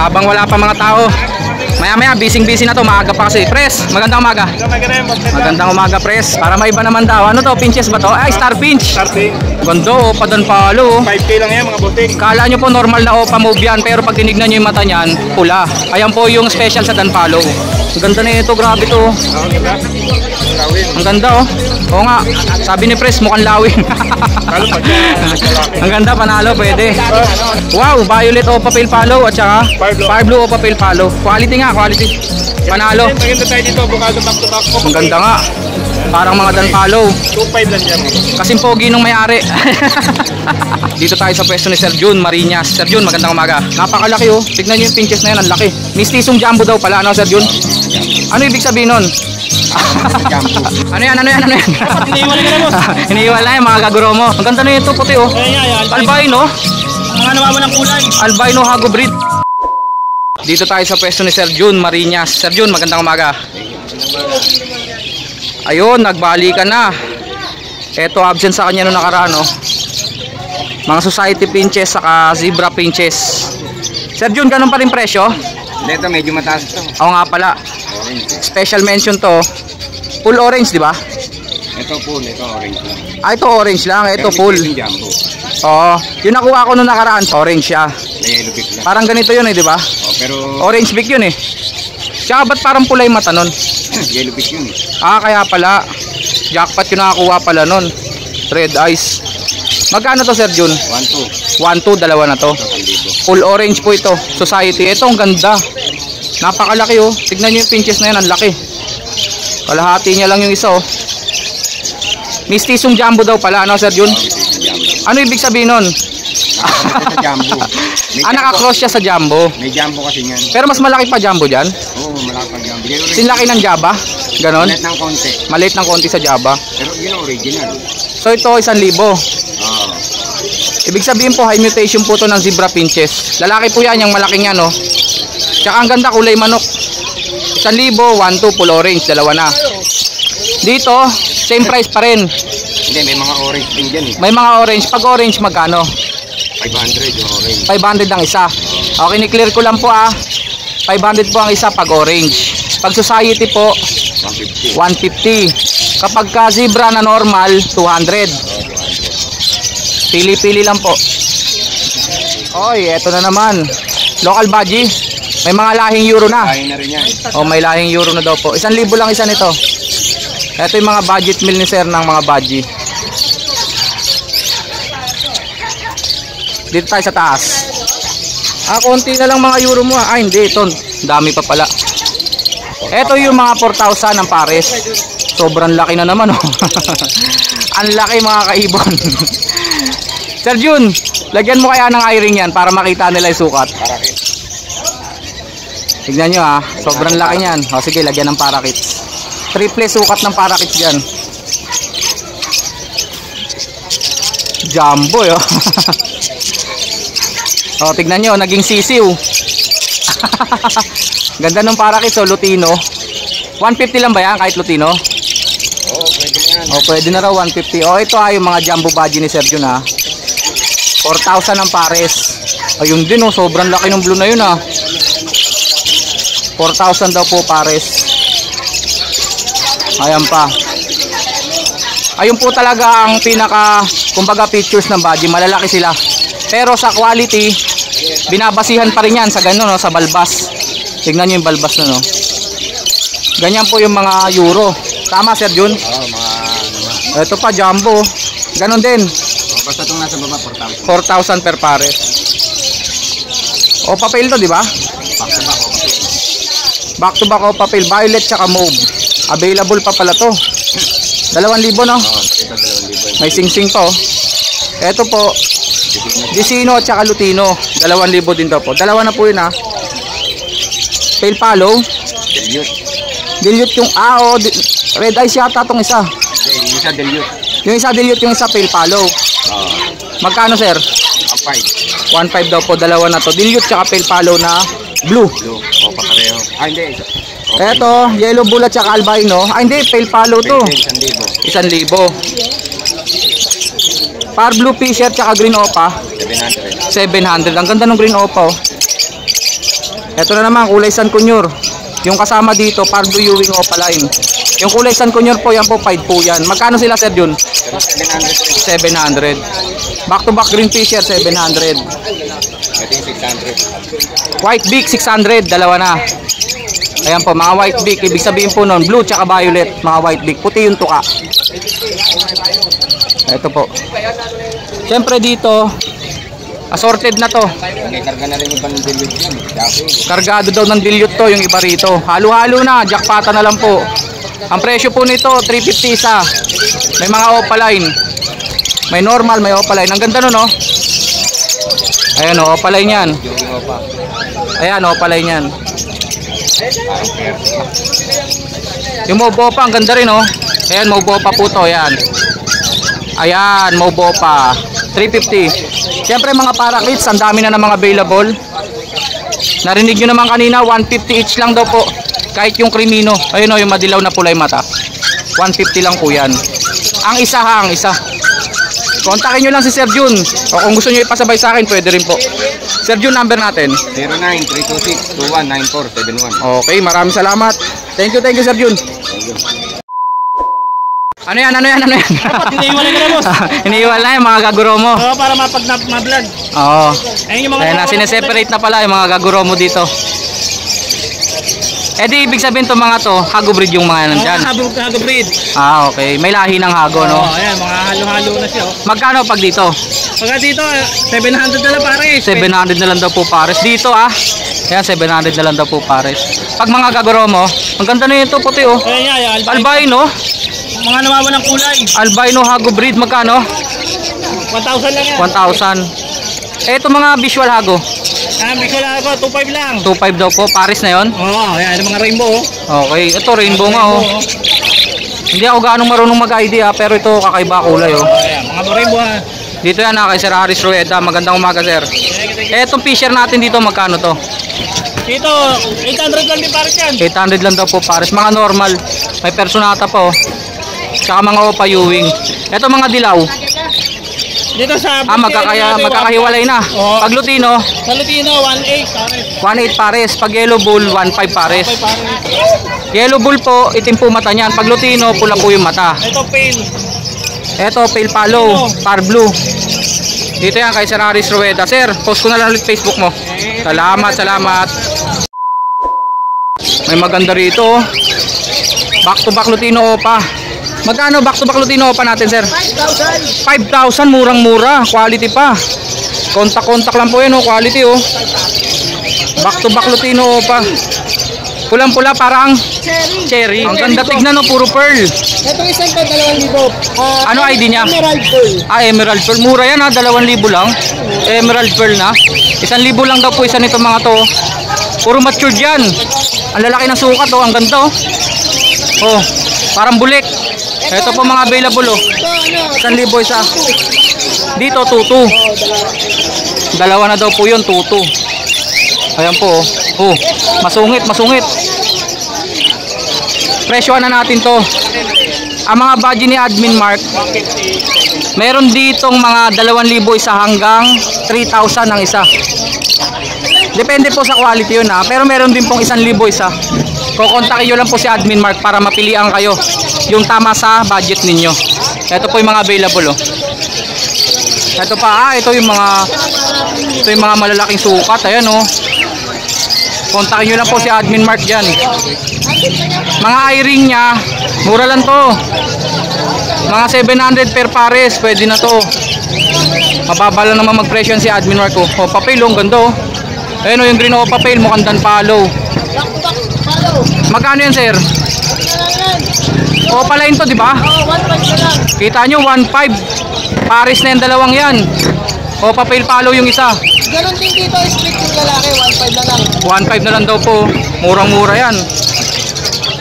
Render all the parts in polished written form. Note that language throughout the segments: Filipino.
habang wala pa mga tao. Maya busy na to, maaga pa kasi. Pres, magandang umaga. Magandang umaga, Pres. Para maiba naman daw. Ano to, pinches ba to? Ay, star pinch. Ganda, opa dan palo. 5K lang yan mga boting. Kala nyo po normal na opa move yan, pero pag tinignan nyo yung mata nyan, pula. Ayan po yung special sa Danpalo. Ang ganda na ito, grabe to. Ang ganda oh. Oo nga, sabi ni Pres, mukhang lawin. Ang ganda, panalo, pwede. Wow, violet opa pale palo at saka fire blue opa pale palo. Quality nga, quality. Panalo. Maganda tayo dito, bukado back to back. Ang ganda nga. Parang mga Danpalo. 2.5 lang yan. Kasing pogi nung may-ari. Dito tayo sa pwesto ni Sir Jun Marinas. Sir Jun, magandang umaga. Napakalaki oh. Tignan nyo yung pinches na yan, ang laki. Mistisong jumbo daw pala, ano Sir Jun? Ano ibig sabihin nun? Ano yan? Iniiwalay ka na, boss. Iniiwalay mga kaguro mo. Ang ganda na ito, puti oh. Albino. Mga nawawa ng kulay. Albino Hago breed. Dito tayo sa pwesto ni Sir Jun Marinas. Sir Jun, magandang umaga. Ayun, nagbalikan na. Ito absent sa kanya nung nakaraan oh. Mga society pinches saka zebra pinches. Sir Jun, ganun pa rin presyo? Ito medyo mataas ito. Oo nga pala. Special mention to. Full orange, di ba? Ito full, ito orange lang. Ah, ito orange lang, ito full. Jumbo. Oo. Yung nakuha ko nung nakaraan, orange siya. Yellow beak lang. Parang ganito yun eh, di ba? Oh, pero Orange beak yun eh. Tsaka ba't parang pula yung mata nun? yellow beak yun eh. Ah, kaya pala. Jackpot yung nakakuha pala nun. Red eyes. Magkano to Sir Jun? 1.2. 1-2, dalawa na to. Full orange po ito. Society. Ito ang ganda. Napakalaki oh. Tignan nyo yung pinches na yan. Ang laki. Kalahati niya lang yung isa oh. Mistisong jumbo daw pala. Ano Sir Jun? Ano ibig sabihin nun? Sa jumbo. Naka-cross siya sa jumbo. May jumbo kasi yan. Pero mas malaki pa jumbo dyan. Oo, malaki pa jumbo. Sinlaki ng Java. Ganon. Maliit ng konti. Maliit ng konti sa Java. Pero yun ang original. So ito 1,000. Oo. Ibig sabihin po high mutation po to ng zebra pinches. Lalaki po yan, yung malaking yan no. Tsaka ang ganda, kulay manok. 1,000, 1-2, full orange, dalawa na. Dito, same price pa rin. Hindi, may mga orange din dyan eh. May mga orange. Pag orange magkano? 500 yung orange. 500 ang isa. Okay, ni-clear ko lang po 500 po ang isa pag orange. Pag society po 150. 150. Kapag ka zebra na normal 200. Pili-pili lang po. Oy, eto na naman. Local budgie. May mga lahing euro na. Kain na rin yan. Oh, may lahing euro na daw po. 1,000 lang isa nito. Ito yung mga budget meal ni Sir ng mga budgie. Dito tayo sa taas. Konti na lang mga euro mo. Hindi. Ito. Dami pa pala. Ito yung mga 4,000 ng pares. Sobrang laki na naman. Oh. Ang laki mga kaibon. Sir Jun, lagyan mo kaya ng eye-ring yan para makita nila yung sukat. Parakit. Tignan nyo sobrang laki niyan. O sige, lagyan ng parakit. Triple sukat ng parakit dyan. Jumbo yo. O tignan nyo, naging sisiw. Ganda ng parakit so Lutino. 150 lang ba yan kahit Lutino? Oo, pwede na yan. O pwede na raw 150. O ito yung mga jumbo budgie ni Sir Jun 4,000 ang pares. Ayun din sobrang laki ng blue na yun 4,000 daw po pares. Ayan pa. Ayun po talaga ang pinaka kumbaga features ng budgie. Malalaki sila. Pero sa quality, binabasihan pa rin yan sa gano'n sa balbas. Tingnan nyo yung balbas na Ganyan po yung mga euro. Tama Sir Jun? Oo, mga Ito pa jumbo. Ganon din. basta itong nasa baba 4,000 4,000. per pares. O papel to, di ba? Back to back o papel. Violet tsaka mauve. Available pa pala to. 2,000 no? May sing-sing to. Ito po Disino at saka Lutino 2,000 din daw po. Dalawa na po yun Pale palo. Dilute yung red eyes yata itong isa. Yung isa dilute. Yung isa dilute, yung isa pale palo. Magkano sir? 1.5. 1.5 daw po, dalawa na to. Dilute tsaka pale palo na blue. O pareho. Hindi. Eto, yellow bull at saka albino. Hindi, pale palo to. 1,000. Par blue p-shirt tsaka green opa 700. 700. Ang ganda ng green opa Ito na naman, kulay San Cunyur. Yung kasama dito, Pardo Ewing Opaline. Yung kulay San Cunyur po, yan po, 5 po yan. Magkano sila, Sir Jun? 700. Back to back green fisher, 700. Ito yung 600. White beak, 600. Dalawa na. Ayan po, mga white beak. Ibig sabihin po nun, blue tsaka violet. Mga white beak. Puti yung tuka. Ito po. Siyempre dito, assorted na to. May karga na rin yung pang dilute yan. Kargado daw ng dilute to, yung iba rito. Halo-halo na, jackpata na lang po. Ang presyo po nito, 350 isa. May mga opaline. May normal, may opaline. Ang ganda nun, no? Ayan, o, opaline yan. Ayan, opaline yan. Yung Mobopa, ang ganda rin, oh. Ayan, Mobopa po to, ayan. Ayan, Mobopa. 350. Siyempre mga parakeets, ang dami na ng mga available. Narinig nyo naman kanina, 150 each lang daw po. Kahit yung krimino. Ayun o, yung madilaw na pulay mata. 150 lang po yan. Ang isa ha, ang isa. Kontakin nyo lang si Sir Jun. O kung gusto nyo ipasabay sa akin, pwede rin po. Sir Jun, number natin. 09-326-219471. Okay, maraming salamat. Thank you, Sir Jun. Ano yan? Dapat iniiwalay mo na, boss. Iniiwalay na yung mga gaguro mo. Oo, para mapag-vlog. Oo. Ayun yung mga... Kaya na, sineseparate na pala yung mga gaguro mo dito. Eh di, ibig sabihin to mga to, hago breed yung mga nandyan. Hago breed. Ah, okay. May lahi ng hago, no? Oo, ayan, mga halo-halo na siya. Oh. Magkano pag dito? Pagka dito, 700 na lang pares. 700 na lang daw po pares. Dito ah. Kaya 700 na lang daw po pares. Pag mga gaguro mo, ang ganda na ito puti oh. Ayan nga, ayan. Albino. Mga nawawalang kulay. Albino hago breed, magkano? 1,000 lang yan. 1,000. Eh, ito mga visual hago. Bigla lang ako, 2,500 lang. 2,500 daw po, pares na yon. Oo, ayan, yung mga rainbow. Oh. Okay, ito rainbow nga oh. Hindi ako gaano marunong mag-ID pero ito kakaiba kulay oh. Ayan, mga rainbow ha. Dito yan kay Sir Haris Rueda. Magandang umaga, sir. Eh, itong fisher natin dito, magkano to? Dito, 800 lang din pares yan. 800 lang daw po pares. Mga normal. May personata pa oh. Saka mga opa Ewing. Ito mga dilaw. Dito sa... magkakahiwalay na. Oo. Pag Lutino, Sa Lutino, 1,800 pares. 1,800 pares. Pag Yellow Bull, 1,500 pares. 5 pares. Yellow Bull po, itim po mata niyan. Pag Lutino, pula po yung mata. Ito, pale. Ito, pale palo, par blue. Dito yan kay Sir Haris Rueda. Sir, post ko na lang ulit Facebook mo. Salamat. May maganda rito. Back to back Lutino Opa. Magkano back to back Lutino Opa natin, sir? 5,000. 5,000, murang-mura. Quality pa. Kontak-kontak lang po yun, oh. Quality, oh. Back to back Lutino Opa. Pulang-pula, parang cherry. Ang ganda tignan, no? Puro pearl. Ito isang to, 2,000. Ano ID niya? Emerald pearl. Ah, emerald pearl. Mura yan ha, 2,000 lang. Emerald pearl na. 1,000 lang daw po isa nito mga to. Puro matured yan. Ang lalaki ng sukat, oh. Ang ganda, oh. Oh, parang bulik. Ito po mga available, oh. 1,000 isa. Dito, tutu. Dalawa na daw po yun, tutu. Ayan po, oh. Oh, masungit. Presyo na natin to. Ang mga budget ni Admin Mark, meron ditong mga 2,000 isa hanggang 3,000 ang isa. Depende po sa quality yun ha. Pero meron din pong 1,000 isa. Kukontakin nyo lang po si Admin Mark para mapilian kayo yung tama sa budget ninyo. Ito po yung mga available, oh. Ito pa, ito yung mga malalaking sukat. Ayan, oh. Kontakin nyo lang po si Admin Mark dyan. Mga eye-ring nya, mura lang to. Mga 700 per pares, pwede na to. Mababa lang naman mag-presyo si Admin Mark, oh. O, papel, oh, ang ganda, oh. Ayan, oh, yung green, oh, papel, mukhang danpalo. Magkano yan, sir? O, palain to, di ba? Kita nyo, 1,500. Pares na yung dalawang yan. O, papel palo yung isa. Ganon din dito, split yung lalaki, 1,500 na lang. 1,500 na lang daw po. Murang-mura yan.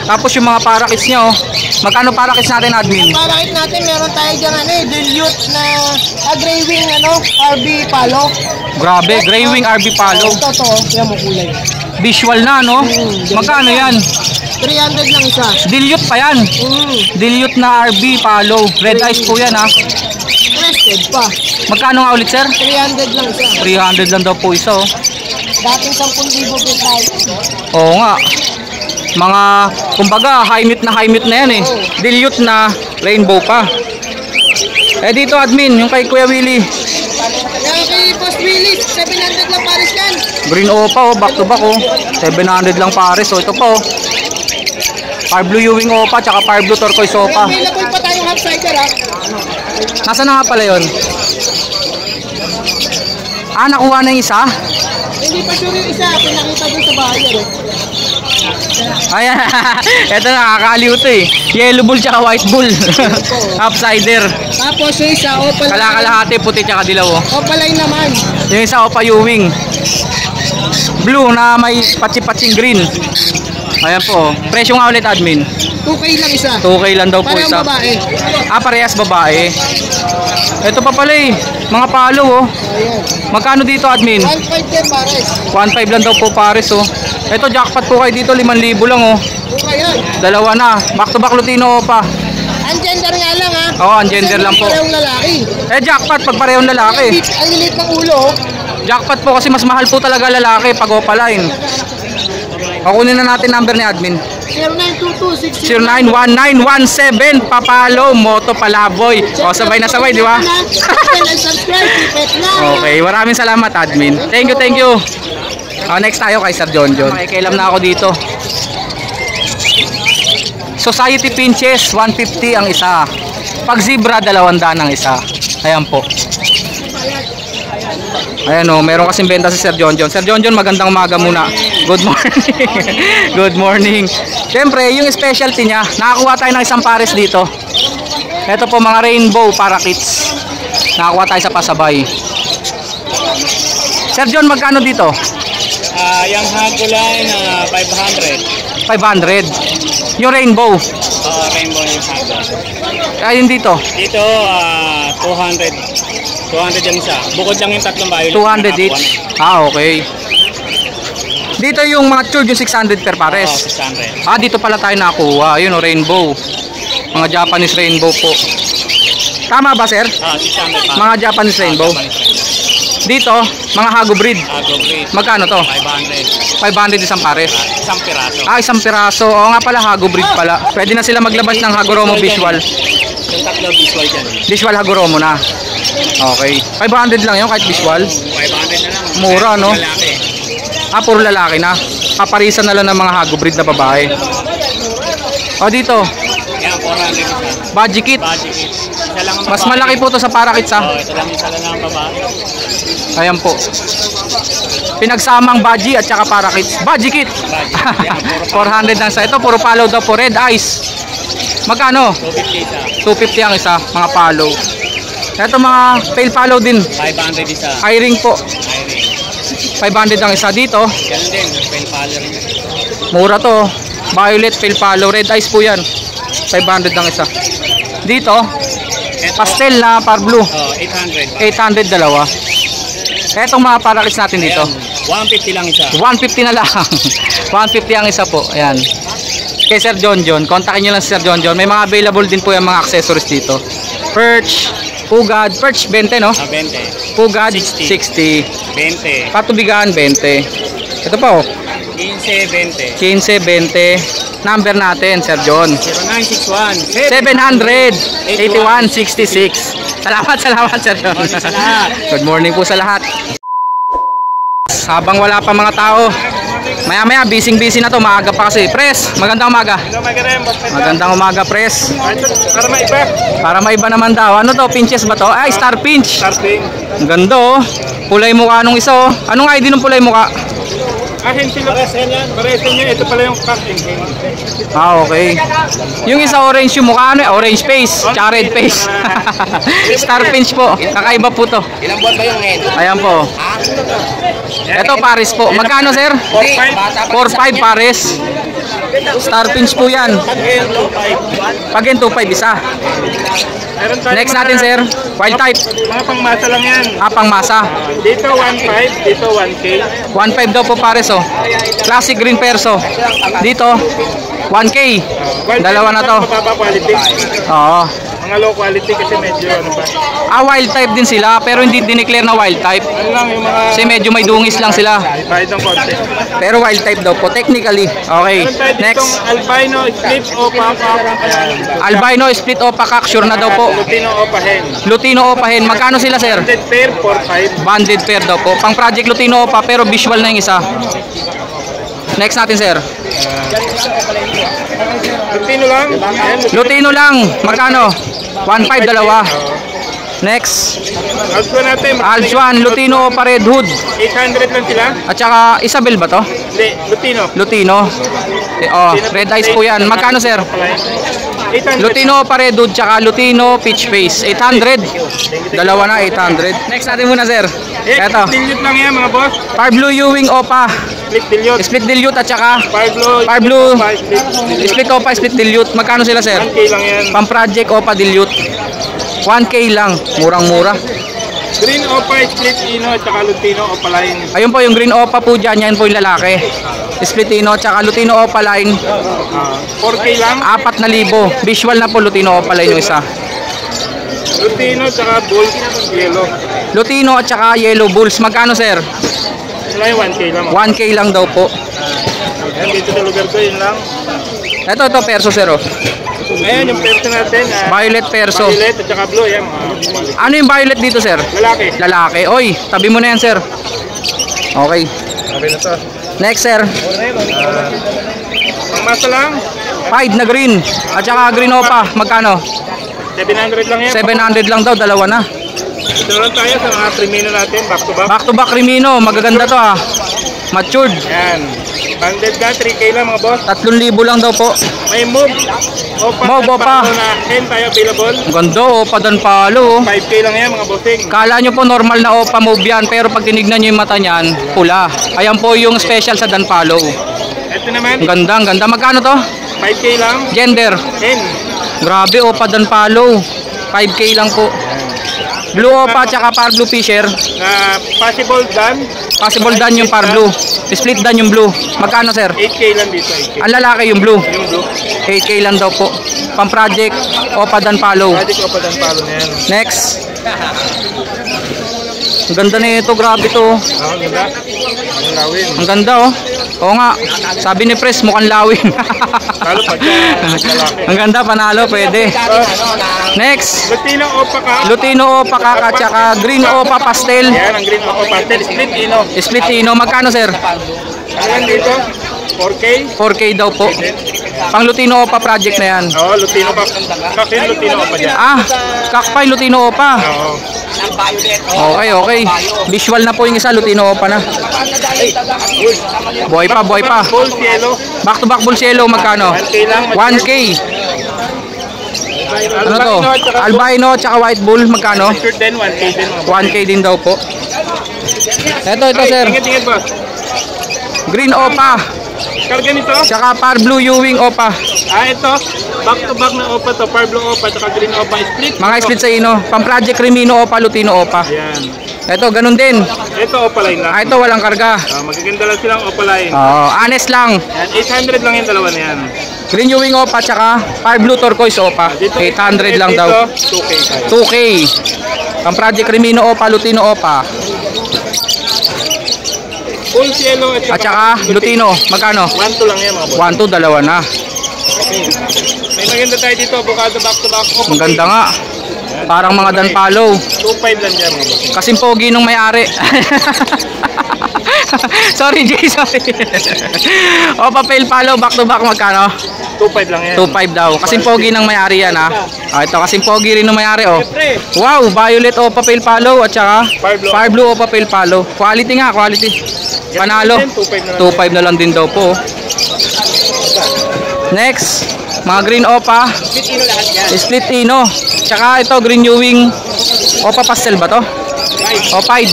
Tapos yung mga parakits niya, oh. Magkano parakits natin, Admin? Parakit natin, meron tayo dyan dilute na gray wing, RB palo. Grabe, gray wing RB palo. Ito, yan mo kulay. Visual na, no? Magkano yan? 300 lang isa. Dilute pa yan. Dilute na RB palo. Red eyes po yan, ha? Crested pa. Magkano nga ulit, sir? 300 lang isa. 300 lang daw po isa, oh. Dating 10,000 tayo. Oo nga. Mga, kumbaga, high mute na yan eh. Dilute na rainbow pa. Eh dito admin, yung kay Kuya Willie. Kaya kay Boss Willie, 700 lang pares yan. Green Opa oh, back to back oh. 700 lang pares oh. Ito pa oh. Fire Blue Ewing Opa, tsaka Fire Blue Turquoise Opa. Available pa tayong half cider ha. Nasaan na nga pala yun? Ah, nakuha na yung isa? Hindi pa sure yung isa, pinakita doon sa bahay yan. Ayan, eto nakakaliw to eh. Yellow bull tsaka white bull. Half cider. Tapos yung isa, Opal. Kalakalahati, puti tsaka dilaw oh. Opaline naman. Yung isa Opa Ewing. Blue na may patsi-patsing green. Ayan po oh. Presyo nga ulit admin. 2K lang isa. 2K lang daw po Parang isa. babae. Ah, parehas babae. Ito pa pala eh. Mga palo oh. Ayan. Magkano dito admin? 1.5 din pares. 1.5 lang daw po pares oh. Ito jackpot po kayo dito 5,000 lang oh. Okay yan. Dalawa na. Back to back Lutino Opa. Ang gender nga lang ha. Oo, ang gender lang po. Parehong lalaki. Eh jackpot pag parehong lalaki. Ang lilit ng ulo oh. Jackpot po kasi mas mahal po talaga lalaki pag Opaline. Kukunin na natin number ni admin. 0922 091917 Papalo Moto Palaboy. O sabay na sabay, di ba? Okay, maraming salamat admin. Thank you. Next tayo kay Sir John. Kailam na ako dito. Society Pinches 150 ang isa. Pag zebra 200 ang isa. Ayan po. Ayan o, meron kasing benta si Sir John. Sir John, magandang umaga muna. Good morning. Good morning. Siyempre, yung specialty niya, nakakuha tayo ng isang pares dito. Ito po mga rainbow parakeets. Nakakuha tayo sa pasabay. Sir John, magkano dito? Yung Hagoline, 500. 500. Yung rainbow. Rainbow yung Hago. Ayun dito. Dito, 200. 200 yan isa. Bukod lang yung tatlong violet. 200 each. Ah, okay. Dito yung mga tube yung 600 per pares. 600. Ah, dito pala tayo nakuha. Ayun o, rainbow. Mga Japanese rainbow po. Tama ba, sir? 600 pa. Mga Japanese rainbow. Dito, mga Hago breed. Hago breed. Magkano to? 500. 500 isang pares. Isang piraso. Ah, isang piraso. Oo nga pala, Hago breed pala. Pwede na sila maglabas ng Hagoromo visual. Yung tatlo visual dyan. Visual Hagoromo na. Okay. 500 lang yun kahit visual. 500 na lang. Mura, no? Lalaki. Ah, puro lalaki na. Kaparisan na lang ng mga Hago breed na babae. O, dito. Yan, 400 isa. Budgie kit. Budget kit. Isa lang ang Mas babae. malaki po to sa parakits ha. Ito lang isa lang ang babae. Ayan po. Pinagsamang budgie at saka parakits. Budgie kit. Budget. Yan, 400 lang sa ito. Puro follow daw po. Red eyes. Magkano? 250 isa. 250 ang isa. Mga follow. Ito mga pale follow din. 500 isa. Eye-ring po. Iring. 500 ang isa dito. Ganun din. Pen color. Mura to. Violet, pale follow. Red eyes po yan. 500 ang isa. Dito. Pastel na par blue. 800. 800 dalawa. Etong mga parakits natin dito. 150 lang isa. 150 na lang. 150 ang isa po. Ayan. Kay Sir John. Kontakin nyo lang si Sir John. May mga available din po yung mga accessories dito. Perch, pugad. Perch 20 no? 20. Pugad 60. 60. 20. Patubigan 20. Ito pa oh. 15, 20. 15, 20. Number natin Sir John. 0961. 781-66. Salamat Sir John. Sa lahat. Good morning po sa lahat. Habang wala pa mga tao, maya busy na to, maaga pa kasi. Pres, magandang umaga. Magandang umaga, Pres. Para maiba. Para maiba naman daw. Ano to, pinches ba to? Ay, star pinch. Starting. Ang ganda oh. Pulay mukha nung isa oh. Anong ID ng pulay mukha? Hensi Lopez yan. Pares niya. Ito pala yung casting. Ah, okay. Yung isa orange yung mukha, ano, orange face, tsaka red face. Star pinch po. Kakaiba po to. Ilang buwan ba yung head? Ayan po. Ito pares po. Magkano sir? 4-5 pares. Star pinch po yan. Pag yan 2-5 isa. Next natin sir. Wild type. Mga pangmasa lang yan. Pangmasa. Dito 1.5, dito 1K. 1.5 daw po pares oh. Classic green perso. Dito 1K. Dalawa na to. Mababa quality. Oo. Mga Mga low quality kasi medyo ano pa. Wild type din sila, pero hindi dineclare na wild type. Ano lang yung mga... Kasi medyo may dungis lang sila. Kahit ng konti. Pero wild type daw po, technically. Okay, Meron tayo ditong next. albino split opa cock. Ayan. Albino split opa cock, sure na daw po. Lutino opa hen. Lutino opa hen, magkano sila sir? 100 pair, 4-5. Banded pair daw po. Pang project Lutino opa, pero visual na yung isa. Next natin sir. Lutino lang. Ayan, Lutino lang, magkano? 1.5 dalawa. Next, Alswan natin. Alswan, Lutino opa red hood. 800 lang sila. At saka Isabel ba to? Hindi, Lutino. Lutino. Oh, red eyes po yan. Magkano sir? 800. Lutino pa red hood, tsaka Lutino peach face. 800. Dalawa na, 800. Next natin muna sir. Eto. Dilute lang yan mga boss. Par blue Ewing opa. Split dilute. Split dilute at saka Par blue. split opa, split dilute. Magkano sila sir? 1K lang yan. Pang project opa dilute. 1K lang. Murang-mura. Green opa, split ino, at saka Lutino opa line. Ayun po yung green opa po dyan. Yan po yung lalaki. Splitino tsaka Lutino opa line. 4K lang. 4,000. Visual na po Lutino opa line yung isa. Lutino, at saka bull yellow. Lutino at saka yellow bulls. Magkano sir? Wala yung 1K lang. 1K lang daw po. Yan, dito sa lugar ko, yun lang. Ito perso sir oh. Ayan yung perso natin. Violet perso. Violet at saka blue. Yan. Ano yung violet dito sir? Lalaki. Lalaki. Oy, tabi mo na yan sir. Okay. Okay na to. Next sir. Ang masa lang. Pied na green. At saka green opa. Magkano? 700 lang yan. 700 lang daw. Dalawa na. Ito lang tayo sa mga premium natin. Back to back. Back to back Rimino. Magaganda to ah. Matured. Yan. Banded ka. 3K lang mga boss. 3,000 lang daw po. May move. Opa. Move, at opa. paano na hen tayo available. Ang ganda opa dan palo oh. 5K lang yan mga bossing. Kala nyo po normal na opa move yan. Pero pag tinignan nyo yung mata nyan, pula. Ayan po yung special sa Danpalo. Ito naman. Ang ganda, ang ganda. Magkano to? 5K lang. Gender. Hen. Grabe opa Danpalo. 5K lang po. Blue opa tsaka par blue fisher. Na possible done. Possible dan yung par blue. Split dan yung blue. Magkano sir? 8K lang dito. 8K. Ang lalaki yung blue. Yung blue. 8K lang daw po. Pang project opa Danpalo. Project opa dan palo na yan. Next. Ang ganda na ito, grabe to. Ang ganda. Ang lawin. Ang ganda oh. Oo nga. Sabi ni Pres mukhang lawin. Lalo pagka lalaki. Ang ganda, panalo, pwede. Next. Lutino opa ka. Lutino opa kaka tsaka green opa pastel. Yan ang green opa pastel. Split ino. Splitino, magkano sir? Ayan dito. 4K. 4K daw po. Pang Lutino opa project na yan. Oo, Lutino pa. Kasi Lutino opa dyan. Kakpay Lutino opa. Oo. Okay. Visual na po yung isa, Lutino opa na. Boy pa. Full yellow. Back to back Bulcielo, magkano? 1K lang. 1K. Ano to? Albino tsaka white bull, magkano? Sure din, 1K din. 1K din daw po. Ito sir. Tingin ba? Green opa. Karga nito. Tsaka par blue Ewing opa. Ito. Back to back na opa to. Par blue opa, tsaka green opa. Split. Mga split sa ino. Pang project Rimino opa, Lutino opa. Ayan. Ito, ganun din. Ito opa line lang. Ito, walang karga. Magaganda lang silang opa line. Honest lang. Yan, 800 lang yung dalawa na yan. Green Ewing opa, tsaka par blue turquoise opa. 800 lang daw. 2K tayo. 2K. Pang project Rimino opa, Lutino opa. Full yellow At saka Lutino, magkano? 1-2 lang yan mga boss. 1, 2, dalawa na. May maganda tayo dito, avocado back to back. Ang ganda nga. Parang mga Danpalo. 2.5 lang dyan mga boss. Kasing pogi nung may-ari. Sorry Jay, sorry. Opa fail palo, back to back magkano? 2.5 lang yan. 2.5 daw. Kasing pogi ng may-ari yan ha. Ito kasing pogi rin ng may-ari oh. Wow, violet opa fail palo at saka fire blue opa fail palo. Quality nga, quality. Panalo. 2.5 na lang din daw po. Next, mga green opa. Split ino. Tsaka ito green Ewing opa pastel ba to? O pied.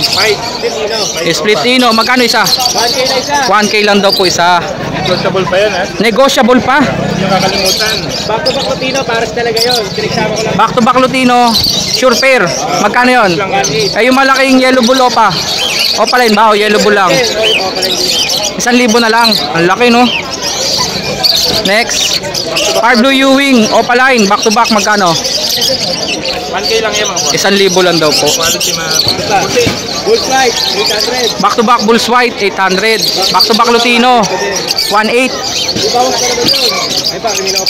Split ino. Magkano isa? 1K lang daw po isa. Negotiable pa yan ha. Negotiable pa. Yung kakalimutan. Back to back Lutino, pares talaga yun. Pinagsama ko lang. Back to back Lutino, sure pair. Magkano yun? Ay yung malaking yellow bull opa. Opa line ba? O yellow bull lang. 1,000 na lang. Ang laki no? Next. Par blue Ewing, opa line, back to back magkano? 1K lang yan mga boss. 1,000 lang daw po. Quality mga. Bull White, 800. Back to back Bulls White, 800. Back to back Lutino, 1,800. Ibawas ka naman yun. Ay pa, Camino.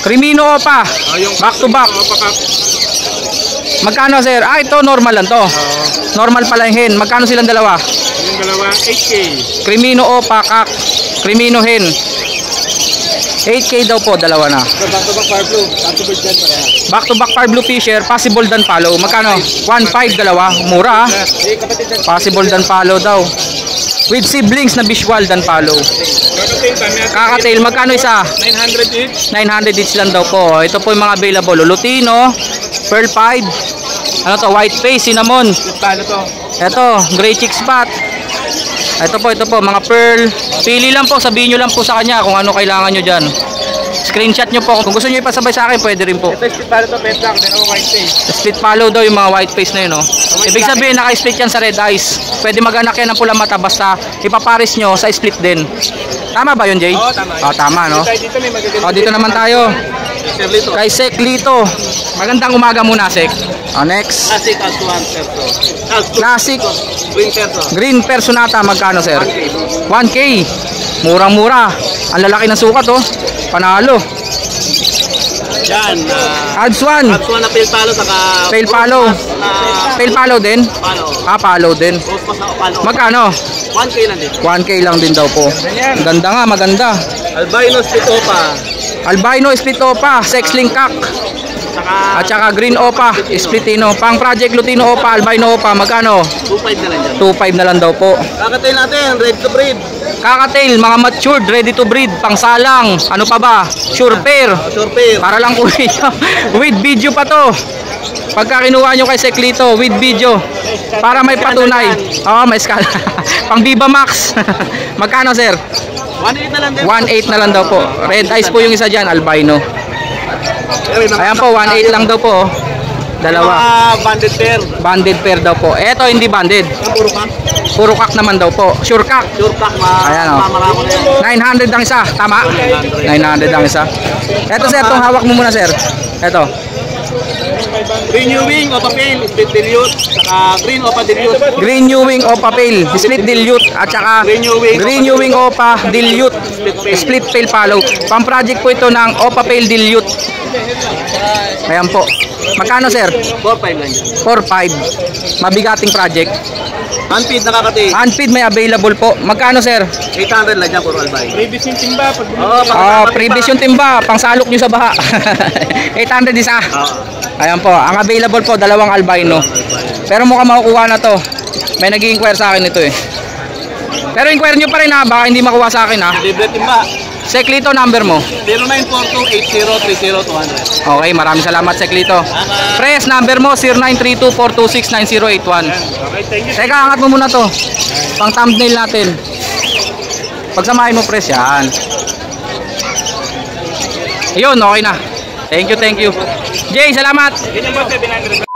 Crimino Opa, back to back. Magkano sir? Ah, ito normal lang to. Normal pala yung hen. Magkano silang dalawa? Yung dalawa, 8K. Crimino Opa, kak. Crimino hen. 8K daw po, dalawa na. Back to back Fire Blue. Possible dyan pareha. Back to back Fire Blue Fisher, possible dan follow. Magkano? 1,500 dalawa. Mura ah. Eh, kapatid dyan. Possible dan follow daw. With siblings na visual dan follow. Kakatail pa. Kakatail, magkano isa? 900 each. 900 each lang daw po. Ito po yung mga available. Lutino, Pearl 5. Ano to? White face, cinnamon. Paano to? Ito, gray chick spot. Ito po, mga pearl. Pili lang po, sabihin nyo lang po sa kanya kung ano kailangan nyo dyan. Screenshot nyo po. Kung gusto nyo ipasabay sa akin, pwede rin po. Ito, paano to? Pet lang. Then white face. Split follow daw yung mga white face na yun, no? Ibig sabihin, naka-split yan sa red eyes. Pwede mag-anak yan ng pulang mata, basta ipapares nyo sa split din. Tama ba yun, Jay? Oo, tama. Oh, tama, no? Dito may magaganda. Oh, dito naman tayo. Lito. Kay Sek Lito. Magandang umaga muna, Sek. Oh, next. Classic Altuan Perso. Classic Green Perso. Green Personata, magkano, sir? 1K. Murang-mura. Ang lalaki ng sukat, oh. Panalo. Yan. Adds 1. Altuan na pale palo saka Pale palo. Pale palo din? palo. Ah, palo din. Rose pa sa palo. Magkano? 1K lang dito. 1K lang din daw po. Ang ganda nga, maganda. Albino Split Opa. Albino Split Opa, Sex Link Kak. Saka At saka Green Opa, Splitino. Pang Project Lutino Opa, Albino Opa, magkano? 2.5 na lang dyan. 2.5 na lang daw po. Kakatail natin. Ready to breed. Kakatail, mga matured, ready to breed, pang salang. Ano pa ba? Sure pair. Sure pair. Para lang po with video pa to. Pagka kinuha nyo kay Seklito, with video. Para may patunay. Oo, may skala. Pang Viva Max. Magkano, sir? 1.8 na lang din. 1.8 na lang daw po. Red eyes po yung isa dyan, albino. Ayan po, 1.8 lang daw po. Dalawa. Banded pair. Banded pair daw po. Eto hindi banded. Puro kak. Puro kak naman daw po. Sure kak. Sure kak. Ayan, oh. Maramo na yan. 900 ang isa. Tama? 900 ang isa. Eto, sir, itong hawak mo muna, sir. Eto. Green New Wing, Opa Pale, Split Dilute, saka Green Opa Dilute. Green New Wing Opa Pale, Split Dilute, at saka Green New Wing Opa Dilute, Split Pale Follow. Pang project po ito ng Opa Pale Dilute. Ayan po. Magkano, sir? 4.5 lang dyan. 4.5. Mabigating project. Unfeed nakakati. Unfeed may available po. Magkano, sir? 800 lang dyan, puro albay. Previous yung timba. Previous yung timba. Pang salok nyo sa baha. 800 isa. Ayan po. Ang available po, dalawang albino. Pero mukhang makukuha na to. May nag-i-inquire sa akin ito eh. Pero inquire nyo pa rin ha. Baka hindi makuha sa akin ha. Libre timba. Seklito, number mo. 0942-80-30-200. Okay, maraming salamat, Seklito. Press, number mo, 0932-426-9081. Okay, thank you. Teka, angat mo muna to. Pang thumbnail natin. Pagsamahin mo, press, yan. Ayun, okay na. Thank you, thank you. Jay, salamat. Ganyan ba, 700?